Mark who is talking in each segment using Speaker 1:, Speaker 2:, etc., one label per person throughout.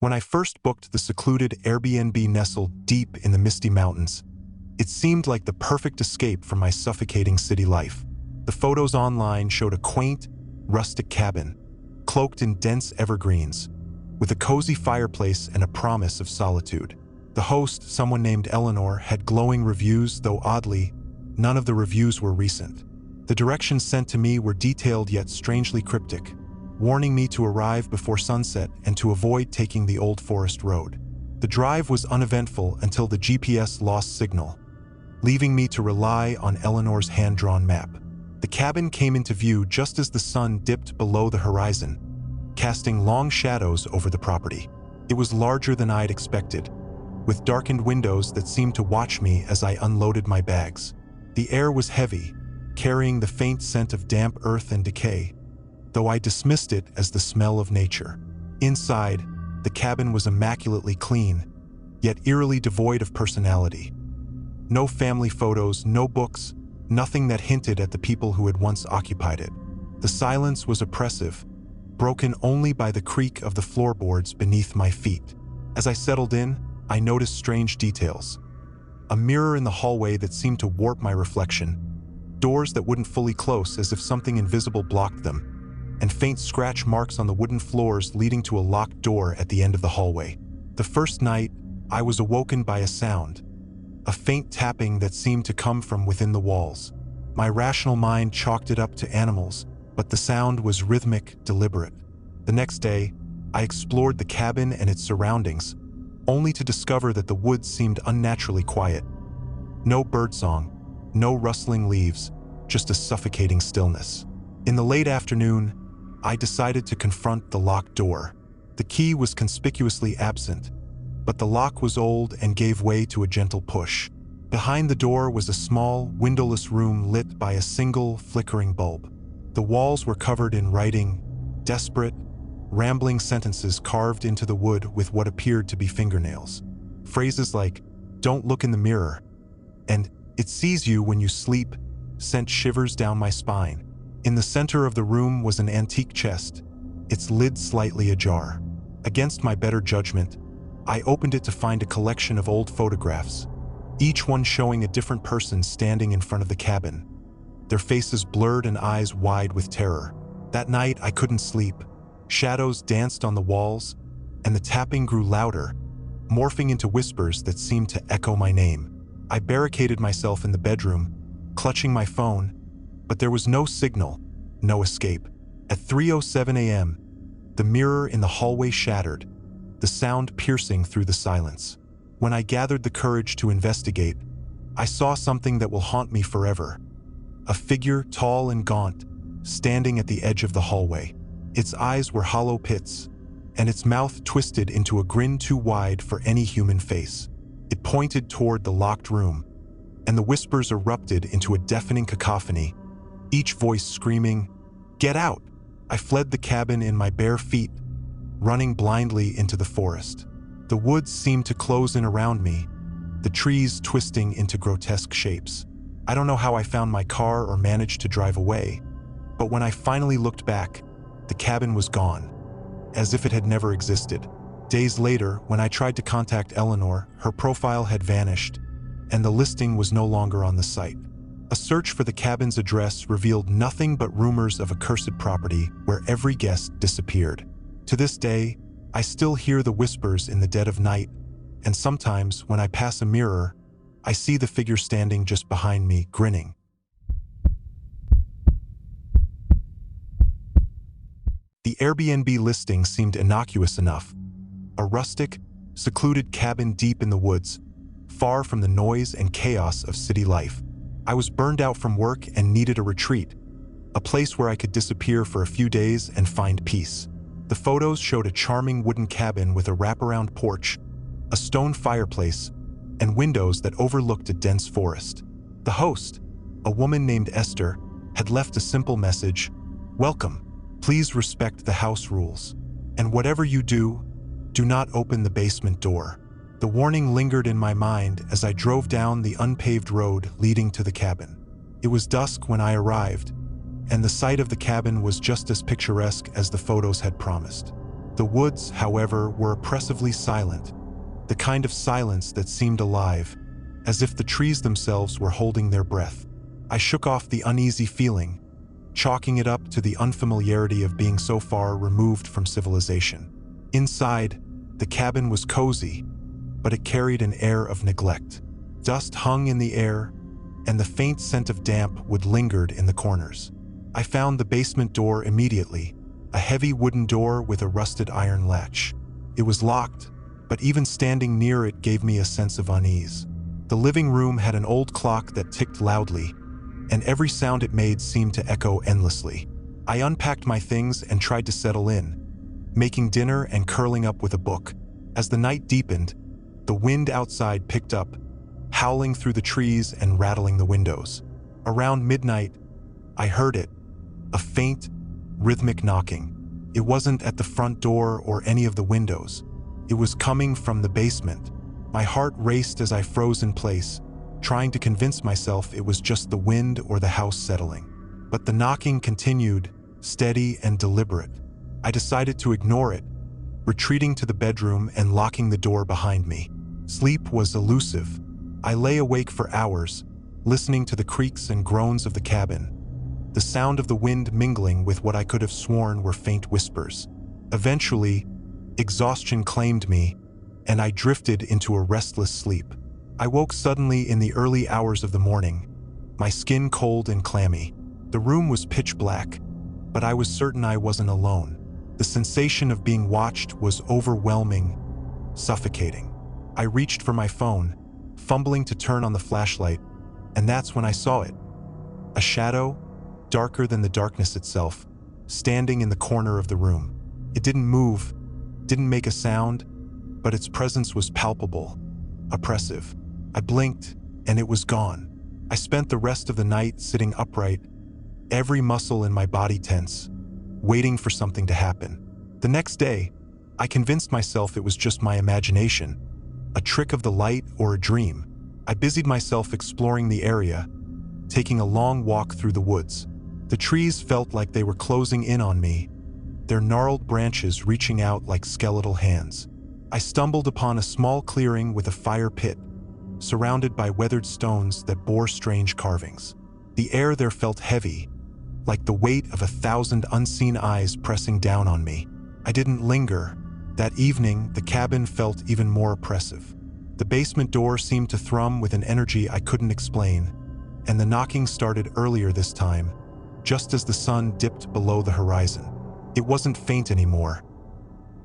Speaker 1: When I first booked the secluded Airbnb nestled deep in the misty mountains, it seemed like the perfect escape from my suffocating city life. The photos online showed a quaint, rustic cabin, cloaked in dense evergreens, with a cozy fireplace and a promise of solitude. The host, someone named Eleanor, had glowing reviews, though oddly, none of the reviews were recent. The directions sent to me were detailed yet strangely cryptic, warning me to arrive before sunset and to avoid taking the old forest road. The drive was uneventful until the GPS lost signal, leaving me to rely on Eleanor's hand-drawn map. The cabin came into view just as the sun dipped below the horizon, casting long shadows over the property. It was larger than I'd expected, with darkened windows that seemed to watch me as I unloaded my bags. The air was heavy, carrying the faint scent of damp earth and decay, though I dismissed it as the smell of nature. Inside, the cabin was immaculately clean, yet eerily devoid of personality. No family photos, no books, nothing that hinted at the people who had once occupied it. The silence was oppressive, broken only by the creak of the floorboards beneath my feet. As I settled in, I noticed strange details. A mirror in the hallway that seemed to warp my reflection, doors that wouldn't fully close as if something invisible blocked them, and faint scratch marks on the wooden floors leading to a locked door at the end of the hallway. The first night, I was awoken by a sound, a faint tapping that seemed to come from within the walls. My rational mind chalked it up to animals, but the sound was rhythmic, deliberate. The next day, I explored the cabin and its surroundings, only to discover that the woods seemed unnaturally quiet. No birdsong, no rustling leaves, just a suffocating stillness. In the late afternoon, I decided to confront the locked door. The key was conspicuously absent, but the lock was old and gave way to a gentle push. Behind the door was a small, windowless room lit by a single, flickering bulb. The walls were covered in writing, desperate, rambling sentences carved into the wood with what appeared to be fingernails. Phrases like, "Don't look in the mirror," and "It sees you when you sleep," sent shivers down my spine. In the center of the room was an antique chest, its lid slightly ajar. Against my better judgment, I opened it to find a collection of old photographs, each one showing a different person standing in front of the cabin, their faces blurred and eyes wide with terror. That night, I couldn't sleep. Shadows danced on the walls, and the tapping grew louder, morphing into whispers that seemed to echo my name. I barricaded myself in the bedroom, clutching my phone, but there was no signal, no escape. At 3:07 a.m., the mirror in the hallway shattered, the sound piercing through the silence. When I gathered the courage to investigate, I saw something that will haunt me forever. A figure, tall and gaunt, standing at the edge of the hallway. Its eyes were hollow pits, and its mouth twisted into a grin too wide for any human face. It pointed toward the locked room, and the whispers erupted into a deafening cacophony, each voice screaming, "Get out!" I fled the cabin in my bare feet, running blindly into the forest. The woods seemed to close in around me, the trees twisting into grotesque shapes. I don't know how I found my car or managed to drive away, but when I finally looked back, the cabin was gone, as if it had never existed. Days later, when I tried to contact Eleanor, her profile had vanished, and the listing was no longer on the site. A search for the cabin's address revealed nothing but rumors of a cursed property where every guest disappeared. To this day, I still hear the whispers in the dead of night, and sometimes when I pass a mirror, I see the figure standing just behind me, grinning. The Airbnb listing seemed innocuous enough. A rustic, secluded cabin deep in the woods, far from the noise and chaos of city life. I was burned out from work and needed a retreat, a place where I could disappear for a few days and find peace. The photos showed a charming wooden cabin with a wraparound porch, a stone fireplace, and windows that overlooked a dense forest. The host, a woman named Esther, had left a simple message: "Welcome. Please respect the house rules. And whatever you do not open the basement door." The warning lingered in my mind as I drove down the unpaved road leading to the cabin. It was dusk when I arrived, and the sight of the cabin was just as picturesque as the photos had promised. The woods, however, were oppressively silent, the kind of silence that seemed alive, as if the trees themselves were holding their breath. I shook off the uneasy feeling, chalking it up to the unfamiliarity of being so far removed from civilization. Inside, the cabin was cozy, but it carried an air of neglect. Dust hung in the air, and the faint scent of damp would lingered in the corners. I found the basement door immediately, a heavy wooden door with a rusted iron latch. It was locked, but even standing near it gave me a sense of unease. The living room had an old clock that ticked loudly, and every sound it made seemed to echo endlessly. I unpacked my things and tried to settle in, making dinner and curling up with a book. As the night deepened, the wind outside picked up, howling through the trees and rattling the windows. Around midnight, I heard it, a faint, rhythmic knocking. It wasn't at the front door or any of the windows. It was coming from the basement. My heart raced as I froze in place, trying to convince myself it was just the wind or the house settling. But the knocking continued, steady and deliberate. I decided to ignore it, retreating to the bedroom and locking the door behind me. Sleep was elusive. I lay awake for hours, listening to the creaks and groans of the cabin, the sound of the wind mingling with what I could have sworn were faint whispers. Eventually, exhaustion claimed me, and I drifted into a restless sleep. I woke suddenly in the early hours of the morning, my skin cold and clammy. The room was pitch black, but I was certain I wasn't alone. The sensation of being watched was overwhelming, suffocating. I reached for my phone, fumbling to turn on the flashlight, and that's when I saw it. A shadow, darker than the darkness itself, standing in the corner of the room. It didn't move, didn't make a sound, but its presence was palpable, oppressive. I blinked, and it was gone. I spent the rest of the night sitting upright, every muscle in my body tense, waiting for something to happen. The next day, I convinced myself it was just my imagination, a trick of the light or a dream. I busied myself exploring the area, taking a long walk through the woods. The trees felt like they were closing in on me, their gnarled branches reaching out like skeletal hands. I stumbled upon a small clearing with a fire pit, surrounded by weathered stones that bore strange carvings. The air there felt heavy, like the weight of 1,000 unseen eyes pressing down on me. I didn't linger. That evening, the cabin felt even more oppressive. The basement door seemed to thrum with an energy I couldn't explain, and the knocking started earlier this time, just as the sun dipped below the horizon. It wasn't faint anymore.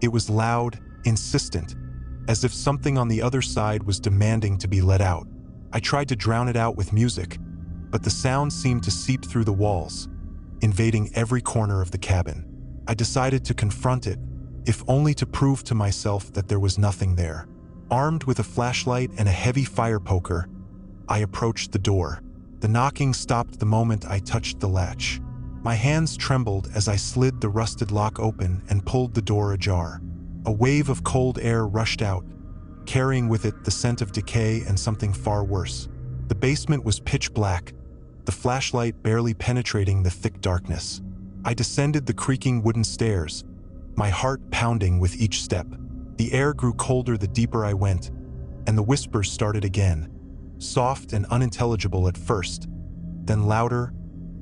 Speaker 1: It was loud, insistent, as if something on the other side was demanding to be let out. I tried to drown it out with music, but the sound seemed to seep through the walls, invading every corner of the cabin. I decided to confront it, if only to prove to myself that there was nothing there. Armed with a flashlight and a heavy fire poker, I approached the door. The knocking stopped the moment I touched the latch. My hands trembled as I slid the rusted lock open and pulled the door ajar. A wave of cold air rushed out, carrying with it the scent of decay and something far worse. The basement was pitch black, the flashlight barely penetrating the thick darkness. I descended the creaking wooden stairs, my heart pounding with each step. The air grew colder the deeper I went, and the whispers started again, soft and unintelligible at first, then louder,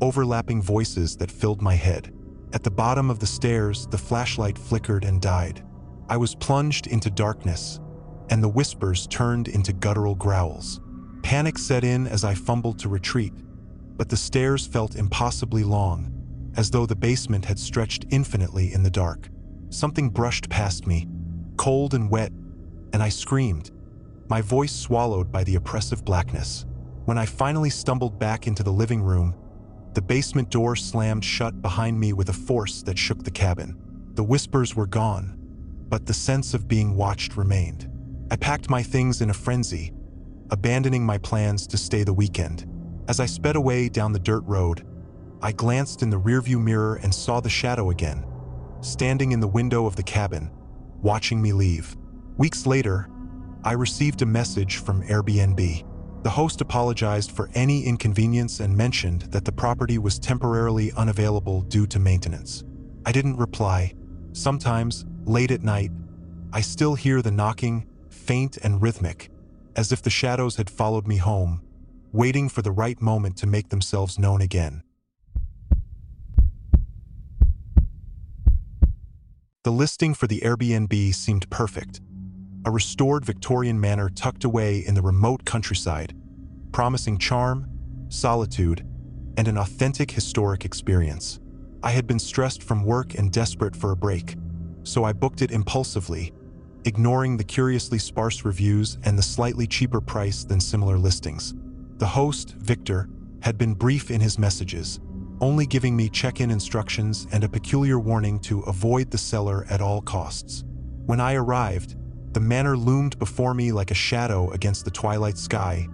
Speaker 1: overlapping voices that filled my head. At the bottom of the stairs, the flashlight flickered and died. I was plunged into darkness, and the whispers turned into guttural growls. Panic set in as I fumbled to retreat, but the stairs felt impossibly long, as though the basement had stretched infinitely in the dark. Something brushed past me, cold and wet, and I screamed, my voice swallowed by the oppressive blackness. When I finally stumbled back into the living room, the basement door slammed shut behind me with a force that shook the cabin. The whispers were gone, but the sense of being watched remained. I packed my things in a frenzy, abandoning my plans to stay the weekend. As I sped away down the dirt road, I glanced in the rearview mirror and saw the shadow again, standing in the window of the cabin, watching me leave. Weeks later, I received a message from Airbnb. The host apologized for any inconvenience and mentioned that the property was temporarily unavailable due to maintenance. I didn't reply. Sometimes, Late at night, I still hear the knocking, faint and rhythmic, as if the shadows had followed me home, waiting for the right moment to make themselves known again. The listing for the Airbnb seemed perfect. A restored Victorian manor tucked away in the remote countryside, promising charm, solitude, and an authentic historic experience. I had been stressed from work and desperate for a break, so I booked it impulsively, ignoring the curiously sparse reviews and the slightly cheaper price than similar listings. The host, Victor, had been brief in his messages, only giving me check-in instructions and a peculiar warning to avoid the cellar at all costs. When I arrived, the manor loomed before me like a shadow against the twilight sky,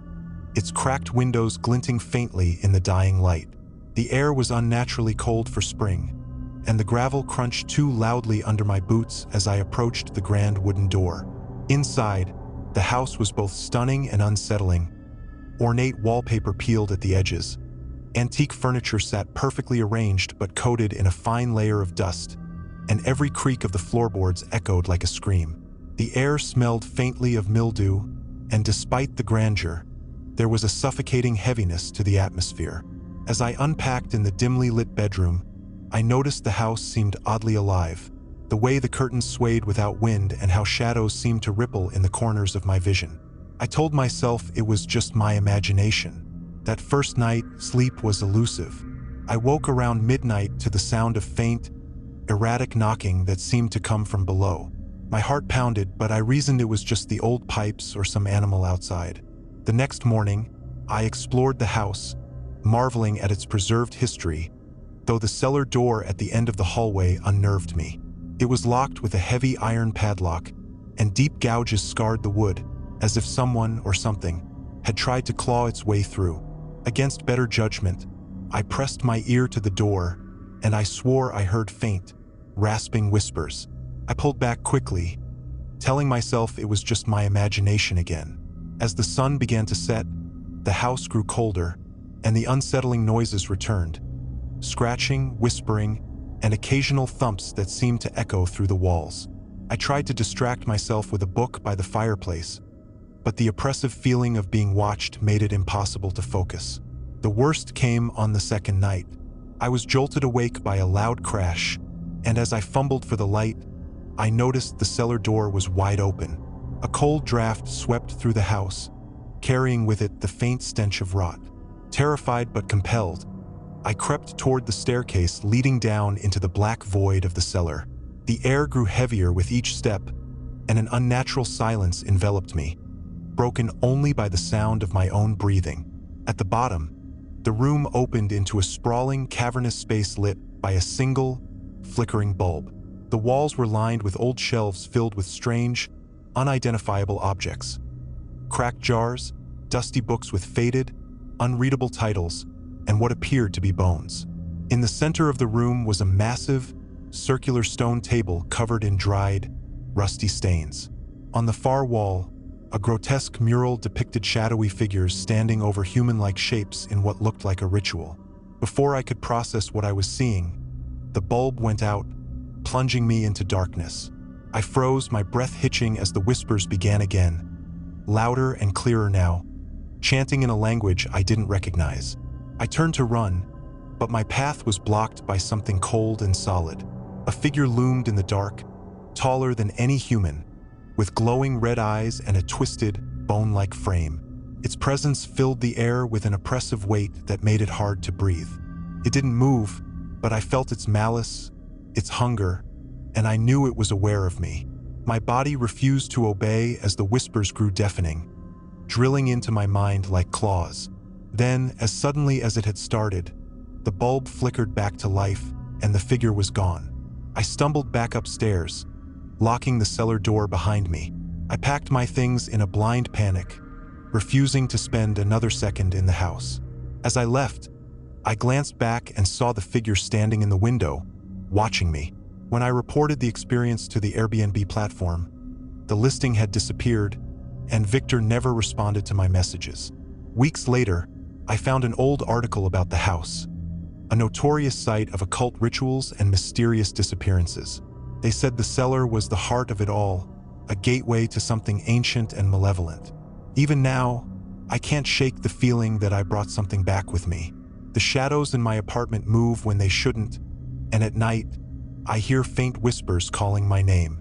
Speaker 1: its cracked windows glinting faintly in the dying light. The air was unnaturally cold for spring, and the gravel crunched too loudly under my boots as I approached the grand wooden door. Inside, the house was both stunning and unsettling. Ornate wallpaper peeled at the edges. Antique furniture sat perfectly arranged but coated in a fine layer of dust, and every creak of the floorboards echoed like a scream. The air smelled faintly of mildew, and despite the grandeur, there was a suffocating heaviness to the atmosphere. As I unpacked in the dimly lit bedroom, I noticed the house seemed oddly alive, the way the curtains swayed without wind and how shadows seemed to ripple in the corners of my vision. I told myself it was just my imagination. That first night, sleep was elusive. I woke around midnight to the sound of faint, erratic knocking that seemed to come from below. My heart pounded, but I reasoned it was just the old pipes or some animal outside. The next morning, I explored the house, marveling at its preserved history, though the cellar door at the end of the hallway unnerved me. It was locked with a heavy iron padlock, and deep gouges scarred the wood, as if someone or something had tried to claw its way through. Against better judgment, I pressed my ear to the door, and I swore I heard faint, rasping whispers. I pulled back quickly, telling myself it was just my imagination again. As the sun began to set, the house grew colder, and the unsettling noises returned. Scratching, whispering, and occasional thumps that seemed to echo through the walls. I tried to distract myself with a book by the fireplace, but the oppressive feeling of being watched made it impossible to focus. The worst came on the second night. I was jolted awake by a loud crash, and as I fumbled for the light, I noticed the cellar door was wide open. A cold draft swept through the house, carrying with it the faint stench of rot. Terrified but compelled, I crept toward the staircase leading down into the black void of the cellar. The air grew heavier with each step, and an unnatural silence enveloped me, broken only by the sound of my own breathing. At the bottom, the room opened into a sprawling, cavernous space lit by a single, flickering bulb. The walls were lined with old shelves filled with strange, unidentifiable objects. Cracked jars, dusty books with faded, unreadable titles, and what appeared to be bones. In the center of the room was a massive, circular stone table covered in dried, rusty stains. On the far wall, a grotesque mural depicted shadowy figures standing over human-like shapes in what looked like a ritual. Before I could process what I was seeing, the bulb went out, plunging me into darkness. I froze, my breath hitching as the whispers began again, louder and clearer now, chanting in a language I didn't recognize. I turned to run, but my path was blocked by something cold and solid. A figure loomed in the dark, taller than any human, with glowing red eyes and a twisted, bone-like frame. Its presence filled the air with an oppressive weight that made it hard to breathe. It didn't move, but I felt its malice, its hunger, and I knew it was aware of me. My body refused to obey as the whispers grew deafening, drilling into my mind like claws. Then, as suddenly as it had started, the bulb flickered back to life and the figure was gone. I stumbled back upstairs, locking the cellar door behind me. I packed my things in a blind panic, refusing to spend another second in the house. As I left, I glanced back and saw the figure standing in the window, watching me. When I reported the experience to the Airbnb platform, the listing had disappeared, and Victor never responded to my messages. Weeks later, I found an old article about the house, a notorious site of occult rituals and mysterious disappearances. They said the cellar was the heart of it all, a gateway to something ancient and malevolent. Even now, I can't shake the feeling that I brought something back with me. The shadows in my apartment move when they shouldn't, and at night, I hear faint whispers calling my name.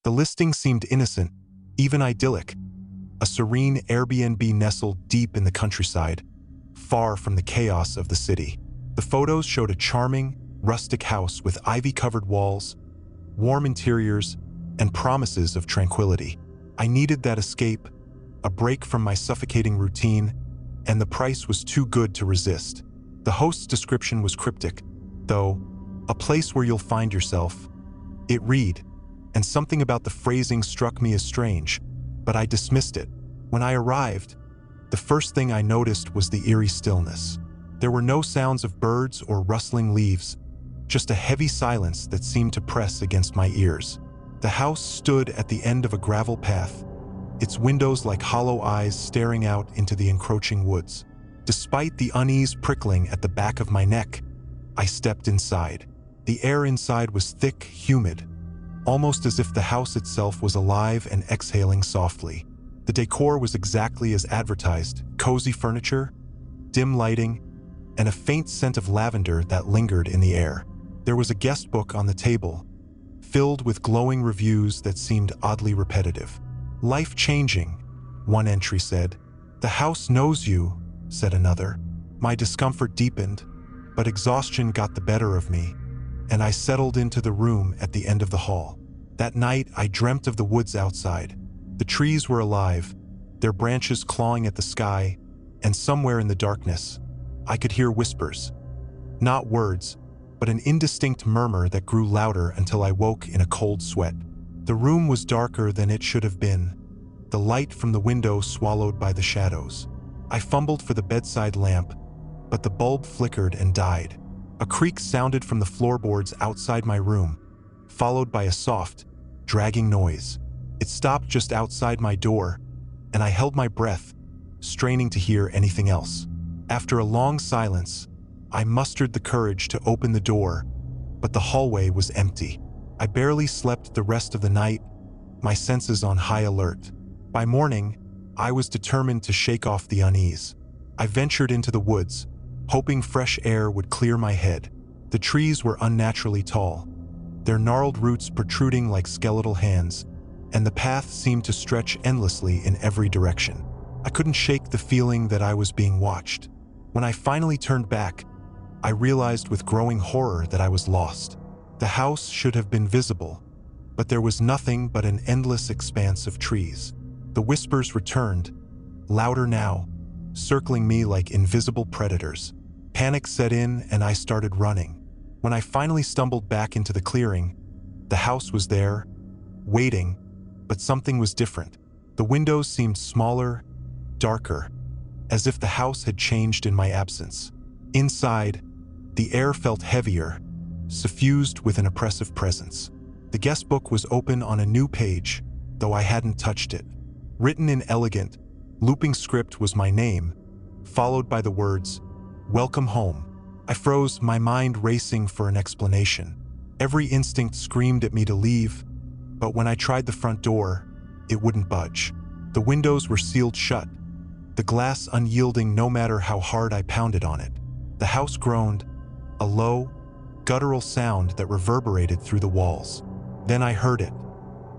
Speaker 1: The listing seemed innocent, even idyllic. A serene Airbnb nestled deep in the countryside, far from the chaos of the city. The photos showed a charming, rustic house with ivy-covered walls, warm interiors, and promises of tranquility. I needed that escape, a break from my suffocating routine, and the price was too good to resist. The host's description was cryptic, though, a place where you'll find yourself. It read, and something about the phrasing struck me as strange, but I dismissed it. When I arrived, the first thing I noticed was the eerie stillness. There were no sounds of birds or rustling leaves, just a heavy silence that seemed to press against my ears. The house stood at the end of a gravel path, its windows like hollow eyes staring out into the encroaching woods. Despite the unease prickling at the back of my neck, I stepped inside. The air inside was thick, humid, almost as if the house itself was alive and exhaling softly. The decor was exactly as advertised: cozy furniture, dim lighting, and a faint scent of lavender that lingered in the air. There was a guest book on the table, filled with glowing reviews that seemed oddly repetitive. "Life-changing," one entry said. "The house knows you," said another. My discomfort deepened, but exhaustion got the better of me, and I settled into the room at the end of the hall. That night, I dreamt of the woods outside. The trees were alive, their branches clawing at the sky, and somewhere in the darkness, I could hear whispers. Not words, but an indistinct murmur that grew louder until I woke in a cold sweat. The room was darker than it should have been, the light from the window swallowed by the shadows. I fumbled for the bedside lamp, but the bulb flickered and died. A creak sounded from the floorboards outside my room, followed by a soft, dragging noise. It stopped just outside my door, and I held my breath, straining to hear anything else. After a long silence, I mustered the courage to open the door, but the hallway was empty. I barely slept the rest of the night, my senses on high alert. By morning, I was determined to shake off the unease. I ventured into the woods, hoping fresh air would clear my head. The trees were unnaturally tall, their gnarled roots protruding like skeletal hands, and the path seemed to stretch endlessly in every direction. I couldn't shake the feeling that I was being watched. When I finally turned back, I realized with growing horror that I was lost. The house should have been visible, but there was nothing but an endless expanse of trees. The whispers returned, louder now, circling me like invisible predators. Panic set in and I started running. When I finally stumbled back into the clearing, the house was there, waiting, but something was different. The windows seemed smaller, darker, as if the house had changed in my absence. Inside, the air felt heavier, suffused with an oppressive presence. The guest book was open on a new page, though I hadn't touched it. Written in elegant, looping script was my name, followed by the words, "Welcome home." I froze, my mind racing for an explanation. Every instinct screamed at me to leave, but when I tried the front door, it wouldn't budge. The windows were sealed shut, the glass unyielding no matter how hard I pounded on it. The house groaned, a low, guttural sound that reverberated through the walls. Then I heard it,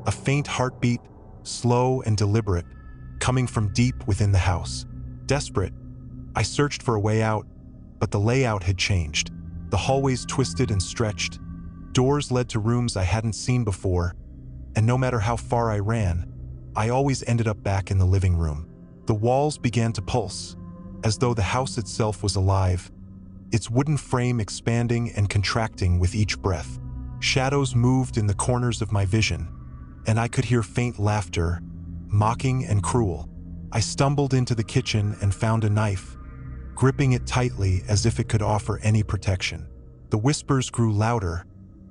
Speaker 1: a faint heartbeat, slow and deliberate, coming from deep within the house. Desperate, I searched for a way out, but the layout had changed. The hallways twisted and stretched, doors led to rooms I hadn't seen before, and no matter how far I ran, I always ended up back in the living room. The walls began to pulse, as though the house itself was alive, its wooden frame expanding and contracting with each breath. Shadows moved in the corners of my vision, and I could hear faint laughter, mocking and cruel. I stumbled into the kitchen and found a knife, gripping it tightly as if it could offer any protection. The whispers grew louder,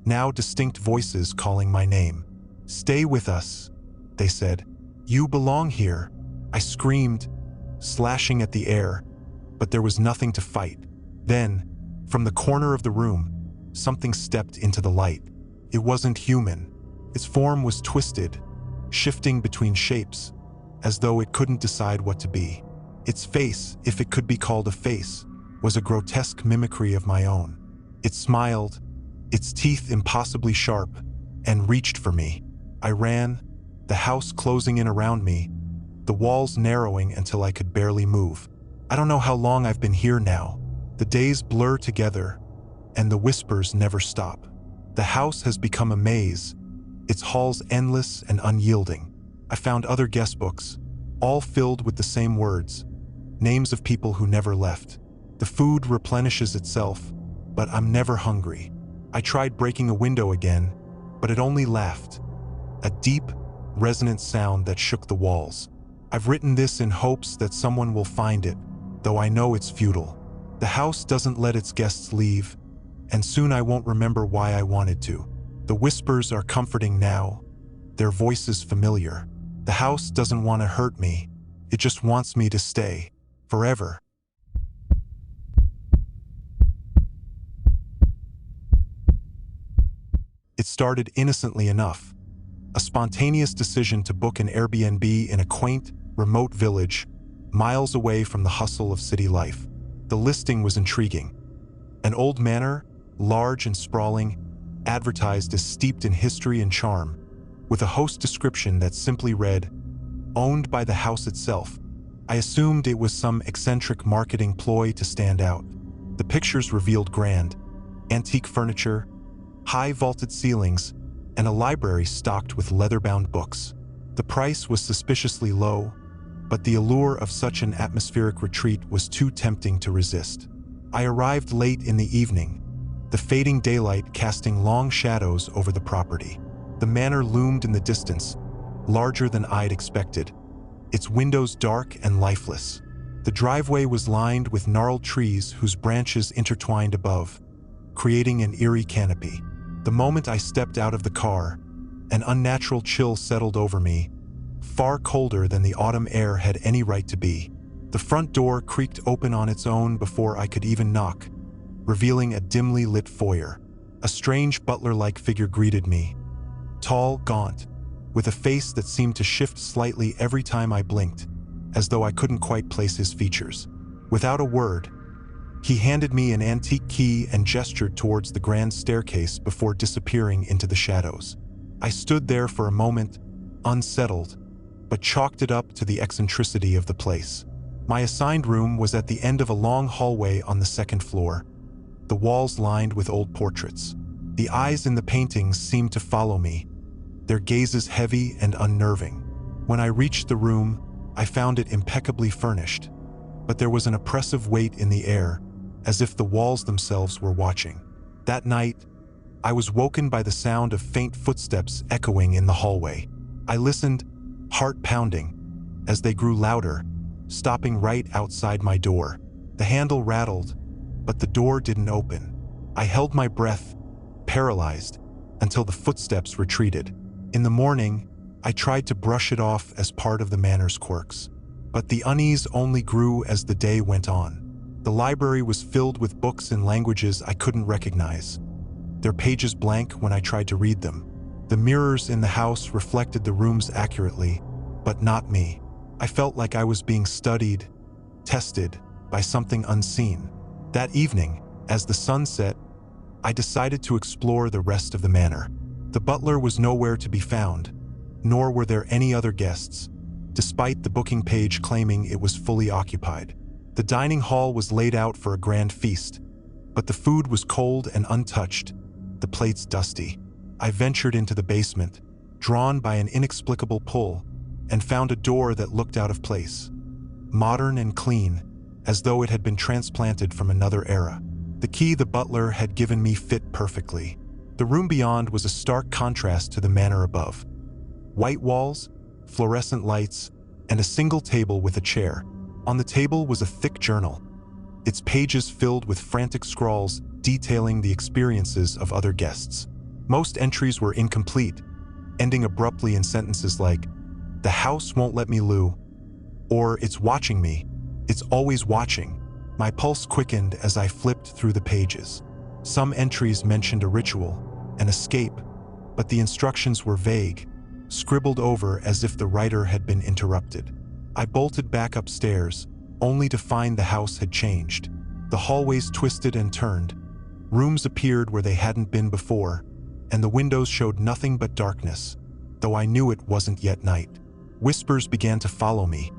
Speaker 1: now distinct voices calling my name. "Stay with us," they said. "You belong here." I screamed, slashing at the air, but there was nothing to fight. Then, From the corner of the room, something stepped into the light. It wasn't human. Its form was twisted, shifting between shapes, as though it couldn't decide what to be. Its face, if it could be called a face, was a grotesque mimicry of my own. It smiled, its teeth impossibly sharp, and reached for me. I ran, the house closing in around me, the walls narrowing until I could barely move. I don't know how long I've been here now. The days blur together, and the whispers never stop. The house has become a maze, its halls endless and unyielding. I found other guest books, all filled with the same words, names of people who never left. The food replenishes itself, but I'm never hungry. I tried breaking a window again, but it only laughed. A deep, resonant sound that shook the walls. I've written this in hopes that someone will find it, though I know it's futile. The house doesn't let its guests leave, and soon I won't remember why I wanted to. The whispers are comforting now, their voices familiar. The house doesn't want to hurt me, it just wants me to stay, forever. It started innocently enough. A spontaneous decision to book an Airbnb in a quaint, remote village, miles away from the hustle of city life. The listing was intriguing. An old manor, large and sprawling, advertised as steeped in history and charm, with a host description that simply read, "Owned by the house itself." I assumed it was some eccentric marketing ploy to stand out. The pictures revealed grand, antique furniture, high vaulted ceilings, and a library stocked with leather-bound books. The price was suspiciously low, but the allure of such an atmospheric retreat was too tempting to resist. I arrived late in the evening, the fading daylight casting long shadows over the property. The manor loomed in the distance, larger than I'd expected, its windows dark and lifeless. The driveway was lined with gnarled trees whose branches intertwined above, creating an eerie canopy. The moment I stepped out of the car, an unnatural chill settled over me, far colder than the autumn air had any right to be. The front door creaked open on its own before I could even knock, revealing a dimly lit foyer. A strange butler-like figure greeted me, tall, gaunt, with a face that seemed to shift slightly every time I blinked, as though I couldn't quite place his features. Without a word, he handed me an antique key and gestured towards the grand staircase before disappearing into the shadows. I stood there for a moment, unsettled, but chalked it up to the eccentricity of the place. My assigned room was at the end of a long hallway on the second floor, the walls lined with old portraits. The eyes in the paintings seemed to follow me, their gazes heavy and unnerving. When I reached the room, I found it impeccably furnished, but there was an oppressive weight in the air, as if the walls themselves were watching. That night, I was woken by the sound of faint footsteps echoing in the hallway. I listened, heart pounding, as they grew louder, stopping right outside my door. The handle rattled, but the door didn't open. I held my breath, paralyzed, until the footsteps retreated. In the morning, I tried to brush it off as part of the manor's quirks, but the unease only grew as the day went on. The library was filled with books in languages I couldn't recognize, their pages blank when I tried to read them. The mirrors in the house reflected the rooms accurately, but not me. I felt like I was being studied, tested by something unseen. That evening, as the sun set, I decided to explore the rest of the manor. The butler was nowhere to be found, nor were there any other guests, despite the booking page claiming it was fully occupied. The dining hall was laid out for a grand feast, but the food was cold and untouched, the plates dusty. I ventured into the basement, drawn by an inexplicable pull, and found a door that looked out of place, modern and clean, as though it had been transplanted from another era. The key the butler had given me fit perfectly. The room beyond was a stark contrast to the manor above. White walls, fluorescent lights, and a single table with a chair. On the table was a thick journal, its pages filled with frantic scrawls detailing the experiences of other guests. Most entries were incomplete, ending abruptly in sentences like, "The house won't let me loo," or "It's watching me. It's always watching." My pulse quickened as I flipped through the pages. Some entries mentioned a ritual, an escape, but the instructions were vague, scribbled over as if the writer had been interrupted. I bolted back upstairs, only to find the house had changed. The hallways twisted and turned. Rooms appeared where they hadn't been before, and the windows showed nothing but darkness, though I knew it wasn't yet night. Whispers began to follow me,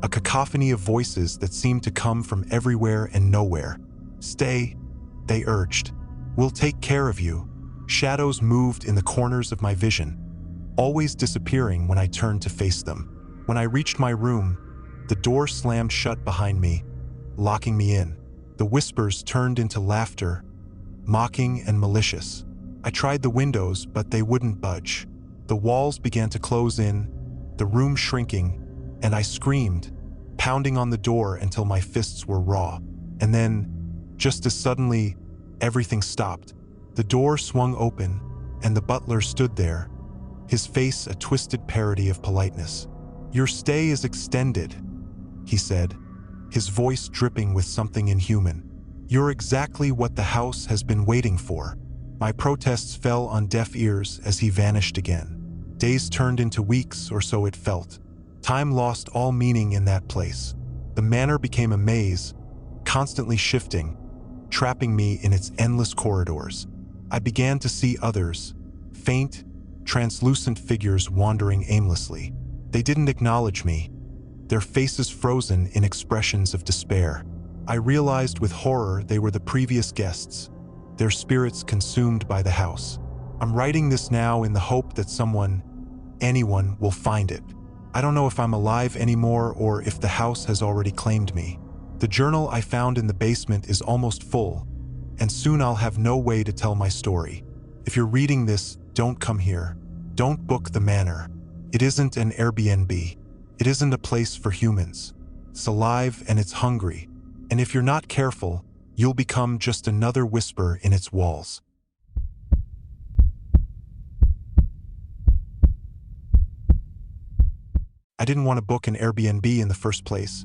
Speaker 1: a cacophony of voices that seemed to come from everywhere and nowhere. "Stay," they urged. "We'll take care of you." Shadows moved in the corners of my vision, always disappearing when I turned to face them. When I reached my room, the door slammed shut behind me, locking me in. The whispers turned into laughter, mocking and malicious. I tried the windows, but they wouldn't budge. The walls began to close in, the room shrinking, and I screamed, pounding on the door until my fists were raw. And then, just as suddenly, everything stopped. The door swung open, and the butler stood there, his face a twisted parody of politeness. "Your stay is extended," he said, his voice dripping with something inhuman. "You're exactly what the house has been waiting for." My protests fell on deaf ears as he vanished again. Days turned into weeks, or so it felt. Time lost all meaning in that place. The manor became a maze, constantly shifting, trapping me in its endless corridors. I began to see others, faint, translucent figures wandering aimlessly. They didn't acknowledge me, their faces frozen in expressions of despair. I realized with horror they were the previous guests, their spirits consumed by the house. I'm writing this now in the hope that anyone will find it. I don't know if I'm alive anymore or if the house has already claimed me. The journal I found in the basement is almost full, and soon I'll have no way to tell my story. If you're reading this, don't come here. Don't book the manor. It isn't an Airbnb. It isn't a place for humans. It's alive and it's hungry. And if you're not careful, you'll become just another whisper in its walls. I didn't want to book an Airbnb in the first place,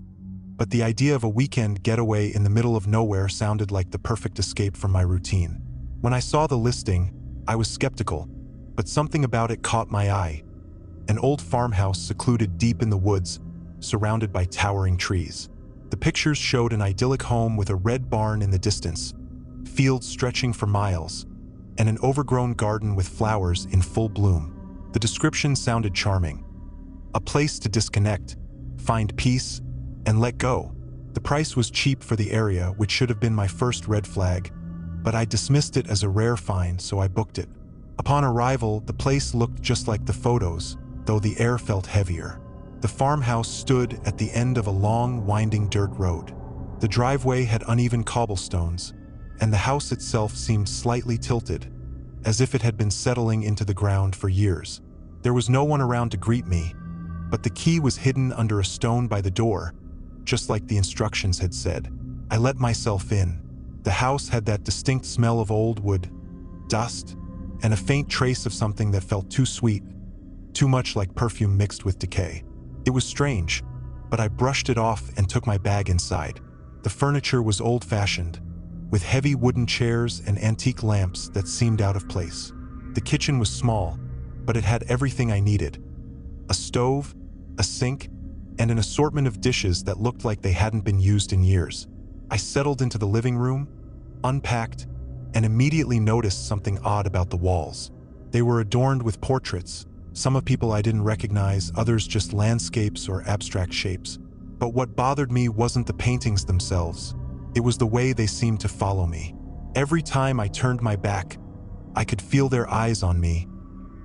Speaker 1: but the idea of a weekend getaway in the middle of nowhere sounded like the perfect escape from my routine. When I saw the listing, I was skeptical, but something about it caught my eye. An old farmhouse secluded deep in the woods, surrounded by towering trees. The pictures showed an idyllic home with a red barn in the distance, fields stretching for miles, and an overgrown garden with flowers in full bloom. The description sounded charming. A place to disconnect, find peace, and let go. The price was cheap for the area, which should have been my first red flag, but I dismissed it as a rare find, so I booked it. Upon arrival, the place looked just like the photos, though the air felt heavier. The farmhouse stood at the end of a long, winding dirt road. The driveway had uneven cobblestones, and the house itself seemed slightly tilted, as if it had been settling into the ground for years. There was no one around to greet me, but the key was hidden under a stone by the door, just like the instructions had said. I let myself in. The house had that distinct smell of old wood, dust, and a faint trace of something that felt too sweet, too much like perfume mixed with decay. It was strange, but I brushed it off and took my bag inside. The furniture was old-fashioned, with heavy wooden chairs and antique lamps that seemed out of place. The kitchen was small, but it had everything I needed. A stove, a sink, and an assortment of dishes that looked like they hadn't been used in years. I settled into the living room, unpacked, and immediately noticed something odd about the walls. They were adorned with portraits, some of people I didn't recognize, others just landscapes or abstract shapes. But what bothered me wasn't the paintings themselves. It was the way they seemed to follow me. Every time I turned my back, I could feel their eyes on me,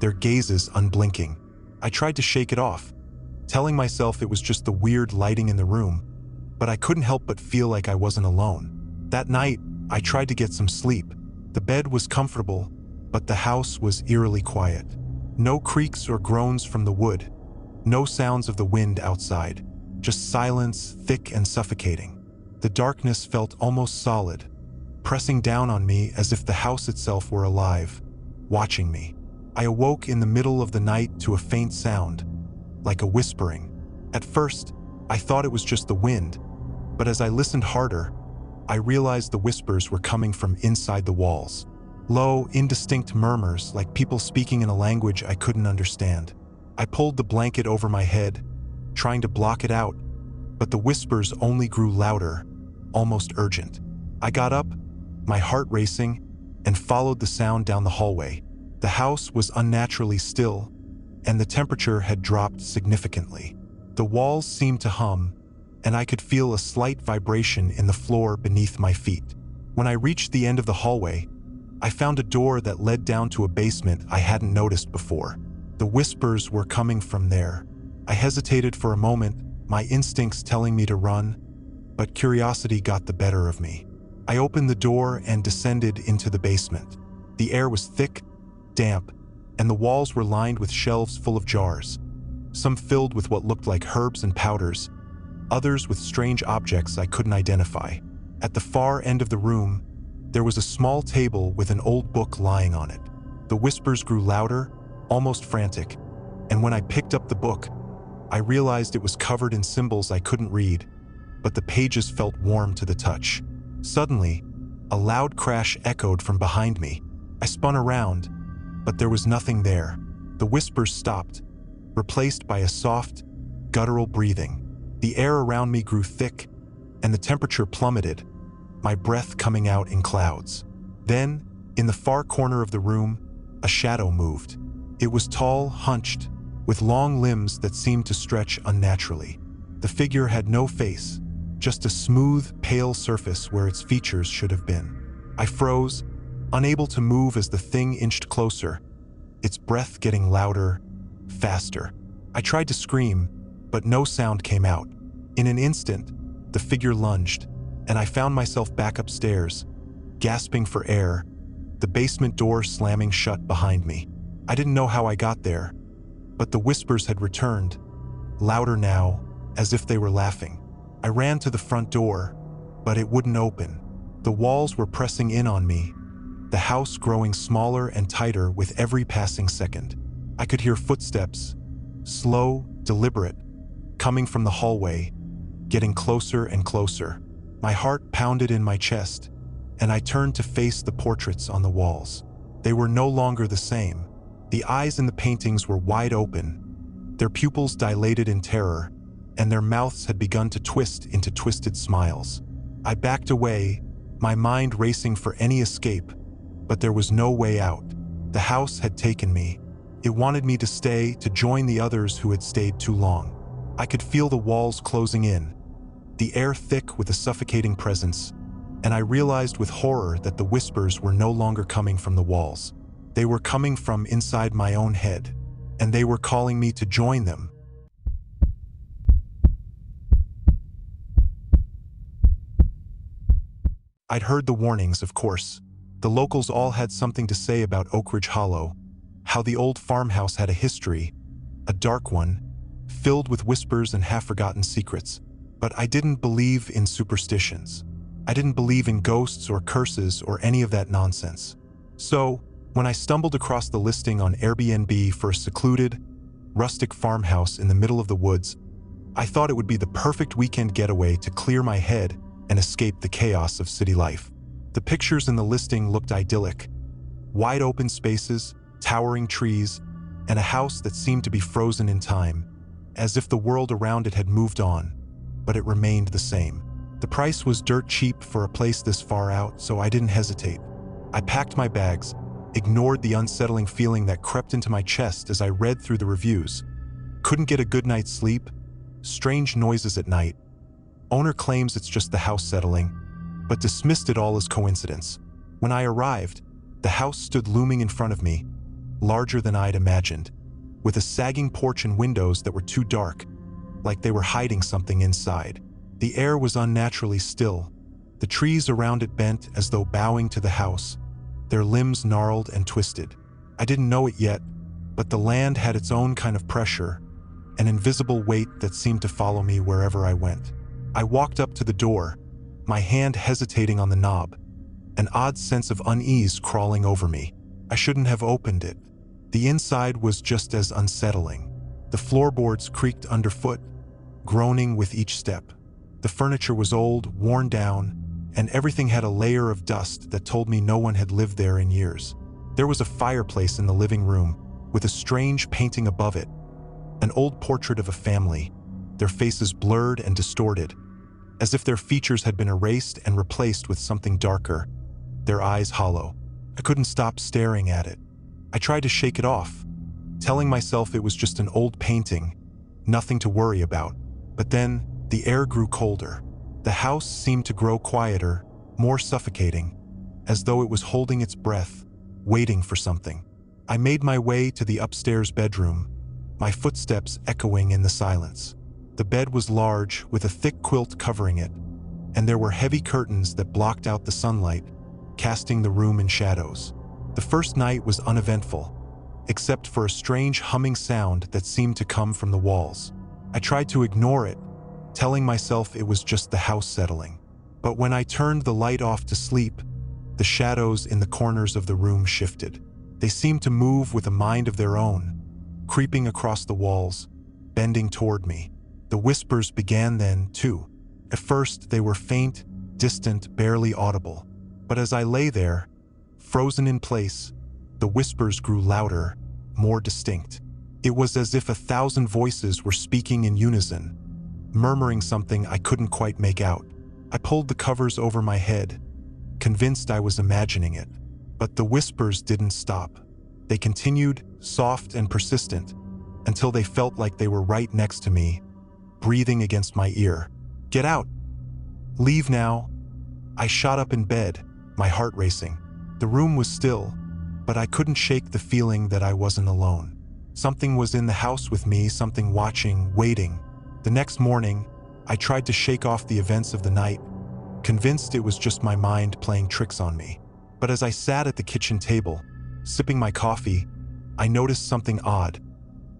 Speaker 1: their gazes unblinking. I tried to shake it off, telling myself it was just the weird lighting in the room, but I couldn't help but feel like I wasn't alone. That night, I tried to get some sleep. The bed was comfortable, but the house was eerily quiet. No creaks or groans from the wood, no sounds of the wind outside, just silence, thick and suffocating. The darkness felt almost solid, pressing down on me as if the house itself were alive, watching me. I awoke in the middle of the night to a faint sound, like a whispering. At first, I thought it was just the wind, but as I listened harder, I realized the whispers were coming from inside the walls. Low, indistinct murmurs like people speaking in a language I couldn't understand. I pulled the blanket over my head, trying to block it out, but the whispers only grew louder, almost urgent. I got up, my heart racing, and followed the sound down the hallway. The house was unnaturally still, and the temperature had dropped significantly. The walls seemed to hum, and I could feel a slight vibration in the floor beneath my feet. When I reached the end of the hallway, I found a door that led down to a basement I hadn't noticed before. The whispers were coming from there. I hesitated for a moment, my instincts telling me to run, but curiosity got the better of me. I opened the door and descended into the basement. The air was thick, damp, and the walls were lined with shelves full of jars, some filled with what looked like herbs and powders, others with strange objects I couldn't identify. At the far end of the room, there was a small table with an old book lying on it. The whispers grew louder, almost frantic, and when I picked up the book, I realized it was covered in symbols I couldn't read, but the pages felt warm to the touch. Suddenly, a loud crash echoed from behind me. I spun around, but there was nothing there. The whispers stopped, replaced by a soft, guttural breathing. The air around me grew thick, and the temperature plummeted, my breath coming out in clouds. Then, in the far corner of the room, a shadow moved. It was tall, hunched, with long limbs that seemed to stretch unnaturally. The figure had no face, just a smooth, pale surface where its features should have been. I froze, unable to move as the thing inched closer, its breath getting louder, faster. I tried to scream, but no sound came out. In an instant, the figure lunged, and I found myself back upstairs, gasping for air, the basement door slamming shut behind me. I didn't know how I got there, but the whispers had returned, louder now, as if they were laughing. I ran to the front door, but it wouldn't open. The walls were pressing in on me, the house growing smaller and tighter with every passing second. I could hear footsteps, slow, deliberate, coming from the hallway, getting closer and closer. My heart pounded in my chest, and I turned to face the portraits on the walls. They were no longer the same. The eyes in the paintings were wide open, their pupils dilated in terror, and their mouths had begun to twist into twisted smiles. I backed away, my mind racing for any escape, but there was no way out. The house had taken me. It wanted me to stay, to join the others who had stayed too long. I could feel the walls closing in, the air thick with a suffocating presence, and I realized with horror that the whispers were no longer coming from the walls. They were coming from inside my own head, and they were calling me to join them. I'd heard the warnings, of course. The locals all had something to say about Oakridge Hollow, how the old farmhouse had a history, a dark one, filled with whispers and half-forgotten secrets. But I didn't believe in superstitions. I didn't believe in ghosts or curses or any of that nonsense. So, when I stumbled across the listing on Airbnb for a secluded, rustic farmhouse in the middle of the woods, I thought it would be the perfect weekend getaway to clear my head and escape the chaos of city life. The pictures in the listing looked idyllic. Wide open spaces, towering trees, and a house that seemed to be frozen in time, as if the world around it had moved on, but it remained the same. The price was dirt cheap for a place this far out, so I didn't hesitate. I packed my bags, ignored the unsettling feeling that crept into my chest as I read through the reviews. Couldn't get a good night's sleep, strange noises at night. Owner claims it's just the house settling, but dismissed it all as coincidence. When I arrived, the house stood looming in front of me, larger than I'd imagined, with a sagging porch and windows that were too dark, like they were hiding something inside. The air was unnaturally still, the trees around it bent as though bowing to the house, their limbs gnarled and twisted. I didn't know it yet, but the land had its own kind of pressure, an invisible weight that seemed to follow me wherever I went. I walked up to the door, my hand hesitating on the knob, an odd sense of unease crawling over me. I shouldn't have opened it. The inside was just as unsettling. The floorboards creaked underfoot, groaning with each step. The furniture was old, worn down, and everything had a layer of dust that told me no one had lived there in years. There was a fireplace in the living room, with a strange painting above it, an old portrait of a family, their faces blurred and distorted, as if their features had been erased and replaced with something darker, their eyes hollow. I couldn't stop staring at it. I tried to shake it off, telling myself it was just an old painting, nothing to worry about. But then, the air grew colder. The house seemed to grow quieter, more suffocating, as though it was holding its breath, waiting for something. I made my way to the upstairs bedroom, my footsteps echoing in the silence. The bed was large, with a thick quilt covering it, and there were heavy curtains that blocked out the sunlight, casting the room in shadows. The first night was uneventful, except for a strange humming sound that seemed to come from the walls. I tried to ignore it, telling myself it was just the house settling. But when I turned the light off to sleep, the shadows in the corners of the room shifted. They seemed to move with a mind of their own, creeping across the walls, bending toward me. The whispers began then, too. At first, they were faint, distant, barely audible. But as I lay there, frozen in place, the whispers grew louder, more distinct. It was as if 1,000 voices were speaking in unison, murmuring something I couldn't quite make out. I pulled the covers over my head, convinced I was imagining it. But the whispers didn't stop. They continued, soft and persistent, until they felt like they were right next to me, breathing against my ear. "Get out! Leave now!" I shot up in bed, my heart racing. The room was still, but I couldn't shake the feeling that I wasn't alone. Something was in the house with me, something watching, waiting. The next morning, I tried to shake off the events of the night, convinced it was just my mind playing tricks on me. But as I sat at the kitchen table, sipping my coffee, I noticed something odd.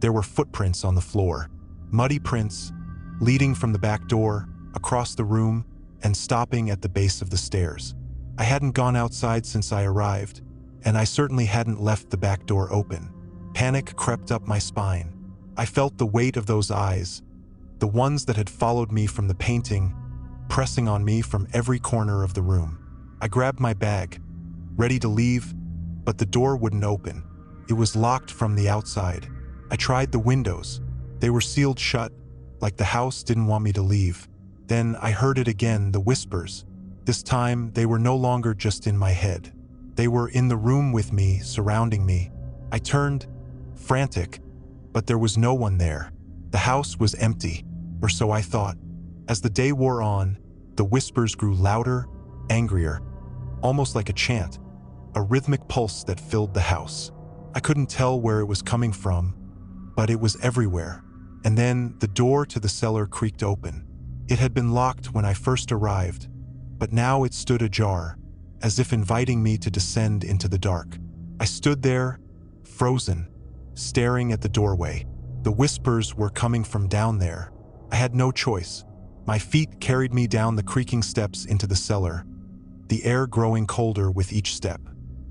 Speaker 1: There were footprints on the floor, muddy prints, leading from the back door, across the room, and stopping at the base of the stairs. I hadn't gone outside since I arrived, and I certainly hadn't left the back door open. Panic crept up my spine. I felt the weight of those eyes, the ones that had followed me from the painting, pressing on me from every corner of the room. I grabbed my bag, ready to leave, but the door wouldn't open. It was locked from the outside. I tried the windows. They were sealed shut, like the house didn't want me to leave. Then I heard it again, the whispers. This time, they were no longer just in my head. They were in the room with me, surrounding me. I turned, frantic, but there was no one there. The house was empty, or so I thought. As the day wore on, the whispers grew louder, angrier, almost like a chant, a rhythmic pulse that filled the house. I couldn't tell where it was coming from, but it was everywhere. And then the door to the cellar creaked open. It had been locked when I first arrived, but now it stood ajar, as if inviting me to descend into the dark. I stood there, frozen, staring at the doorway. The whispers were coming from down there. I had no choice. My feet carried me down the creaking steps into the cellar, the air growing colder with each step.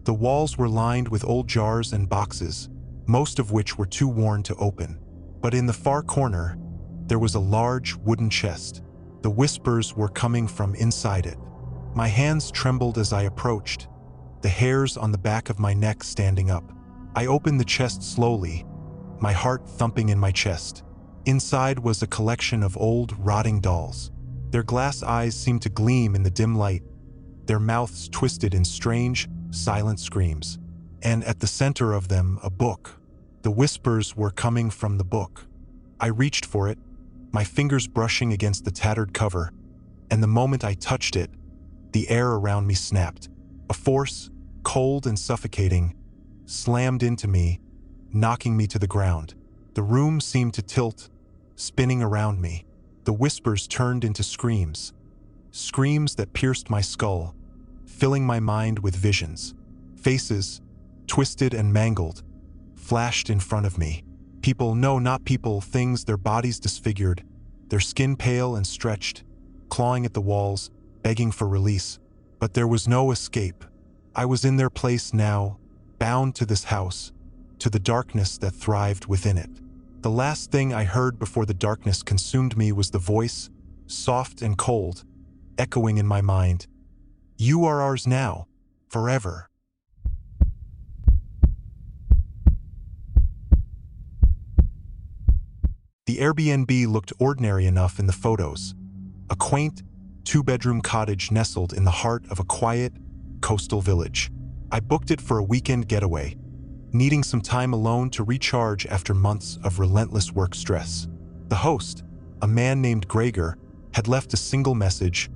Speaker 1: The walls were lined with old jars and boxes, most of which were too worn to open. But in the far corner, there was a large wooden chest. The whispers were coming from inside it. My hands trembled as I approached, the hairs on the back of my neck standing up. I opened the chest slowly, my heart thumping in my chest. Inside was a collection of old, rotting dolls. Their glass eyes seemed to gleam in the dim light, their mouths twisted in strange, silent screams. And at the center of them, a book. The whispers were coming from the book. I reached for it, my fingers brushing against the tattered cover, and the moment I touched it, the air around me snapped. A force, cold and suffocating, slammed into me, knocking me to the ground. The room seemed to tilt, spinning around me. The whispers turned into screams, screams that pierced my skull, filling my mind with visions. Faces, twisted and mangled, flashed in front of me. People, no, not people, things, their bodies disfigured, their skin pale and stretched, clawing at the walls, begging for release. But there was no escape. I was in their place now, bound to this house, to the darkness that thrived within it. The last thing I heard before the darkness consumed me was the voice, soft and cold, echoing in my mind. You are ours now, forever. The Airbnb looked ordinary enough in the photos. A quaint, two-bedroom cottage nestled in the heart of a quiet, coastal village. I booked it for a weekend getaway, needing some time alone to recharge after months of relentless work stress. The host, a man named Gregor, had left a single message: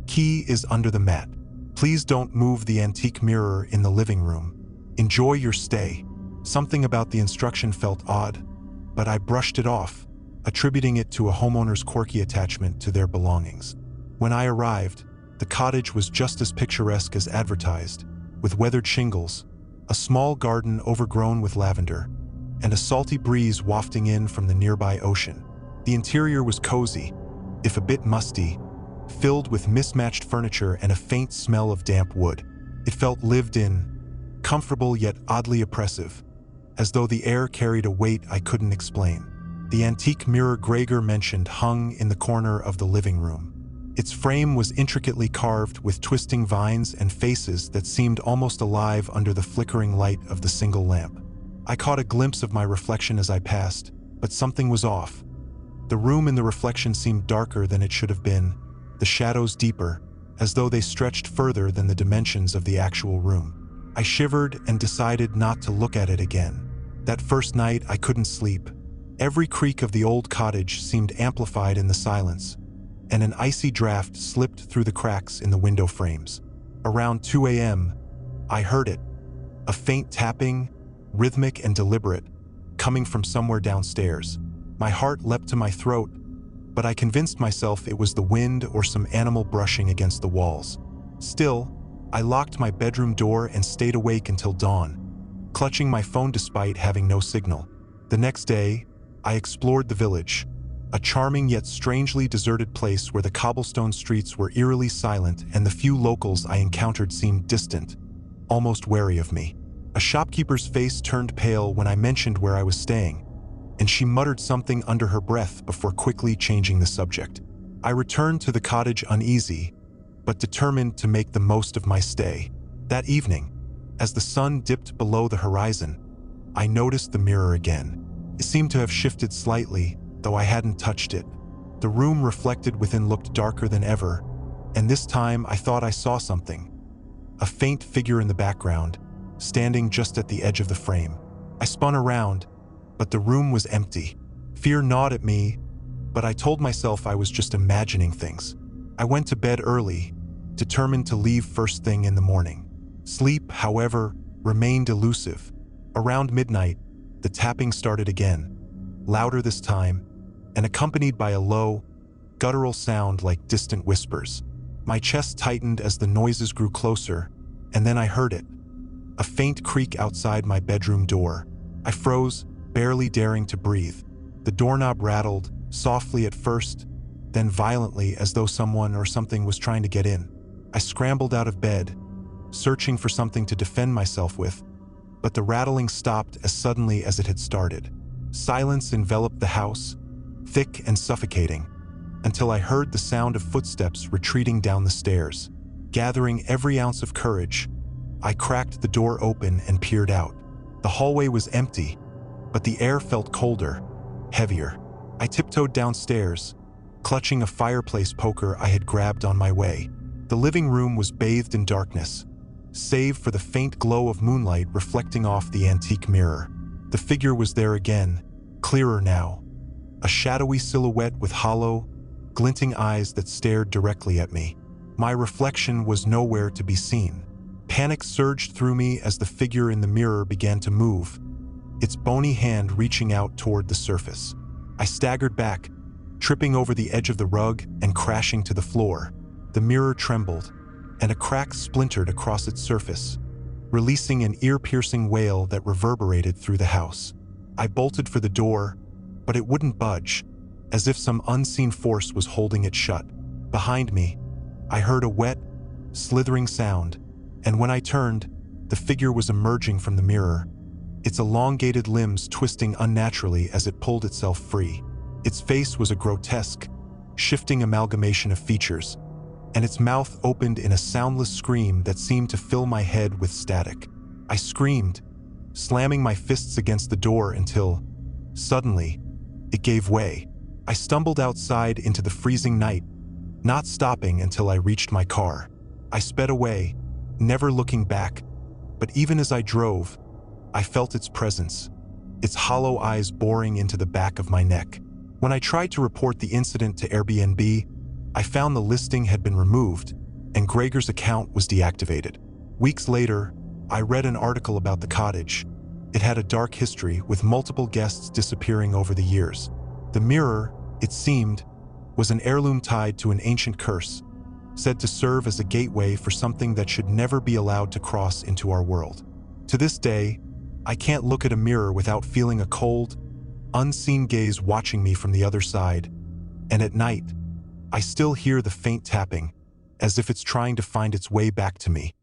Speaker 1: "Key is under the mat. Please don't move the antique mirror in the living room. Enjoy your stay." Something about the instruction felt odd, but I brushed it off, attributing it to a homeowner's quirky attachment to their belongings. When I arrived, the cottage was just as picturesque as advertised, with weathered shingles, a small garden overgrown with lavender, and a salty breeze wafting in from the nearby ocean. The interior was cozy, if a bit musty, filled with mismatched furniture and a faint smell of damp wood. It felt lived in, comfortable yet oddly oppressive, as though the air carried a weight I couldn't explain. The antique mirror Gregor mentioned hung in the corner of the living room. Its frame was intricately carved with twisting vines and faces that seemed almost alive under the flickering light of the single lamp. I caught a glimpse of my reflection as I passed, but something was off. The room in the reflection seemed darker than it should have been, the shadows deeper, as though they stretched further than the dimensions of the actual room. I shivered and decided not to look at it again. That first night, I couldn't sleep. Every creak of the old cottage seemed amplified in the silence, and an icy draft slipped through the cracks in the window frames. Around 2 a.m., I heard it, a faint tapping, rhythmic and deliberate, coming from somewhere downstairs. My heart leapt to my throat, but I convinced myself it was the wind or some animal brushing against the walls. Still, I locked my bedroom door and stayed awake until dawn, clutching my phone despite having no signal. The next day, I explored the village, a charming yet strangely deserted place where the cobblestone streets were eerily silent and the few locals I encountered seemed distant, almost wary of me. A shopkeeper's face turned pale when I mentioned where I was staying, and she muttered something under her breath before quickly changing the subject. I returned to the cottage uneasy, but determined to make the most of my stay. That evening, as the sun dipped below the horizon, I noticed the mirror again. It seemed to have shifted slightly, though I hadn't touched it. The room reflected within looked darker than ever, and this time I thought I saw something. A faint figure in the background, standing just at the edge of the frame. I spun around, but the room was empty. Fear gnawed at me, but I told myself I was just imagining things. I went to bed early, determined to leave first thing in the morning. Sleep, however, remained elusive. Around midnight, the tapping started again, louder this time, and accompanied by a low, guttural sound like distant whispers. My chest tightened as the noises grew closer, and then I heard it. A faint creak outside my bedroom door. I froze, barely daring to breathe. The doorknob rattled, softly at first, then violently as though someone or something was trying to get in. I scrambled out of bed, searching for something to defend myself with, but the rattling stopped as suddenly as it had started. Silence enveloped the house, thick and suffocating, until I heard the sound of footsteps retreating down the stairs. Gathering every ounce of courage, I cracked the door open and peered out. The hallway was empty, but the air felt colder, heavier. I tiptoed downstairs, clutching a fireplace poker I had grabbed on my way. The living room was bathed in darkness, save for the faint glow of moonlight reflecting off the antique mirror. The figure was there again, clearer now, a shadowy silhouette with hollow, glinting eyes that stared directly at me. My reflection was nowhere to be seen. Panic surged through me as the figure in the mirror began to move, its bony hand reaching out toward the surface. I staggered back, tripping over the edge of the rug and crashing to the floor. The mirror trembled, and a crack splintered across its surface, releasing an ear-piercing wail that reverberated through the house. I bolted for the door, but it wouldn't budge, as if some unseen force was holding it shut. Behind me, I heard a wet, slithering sound, and when I turned, the figure was emerging from the mirror, its elongated limbs twisting unnaturally as it pulled itself free. Its face was a grotesque, shifting amalgamation of features, and its mouth opened in a soundless scream that seemed to fill my head with static. I screamed, slamming my fists against the door until, suddenly, it gave way. I stumbled outside into the freezing night, not stopping until I reached my car. I sped away, never looking back, but even as I drove, I felt its presence, its hollow eyes boring into the back of my neck. When I tried to report the incident to Airbnb, I found the listing had been removed and Gregor's account was deactivated. Weeks later, I read an article about the cottage. It had a dark history with multiple guests disappearing over the years. The mirror, it seemed, was an heirloom tied to an ancient curse, said to serve as a gateway for something that should never be allowed to cross into our world. To this day, I can't look at a mirror without feeling a cold, unseen gaze watching me from the other side, and at night, I still hear the faint tapping, as if it's trying to find its way back to me.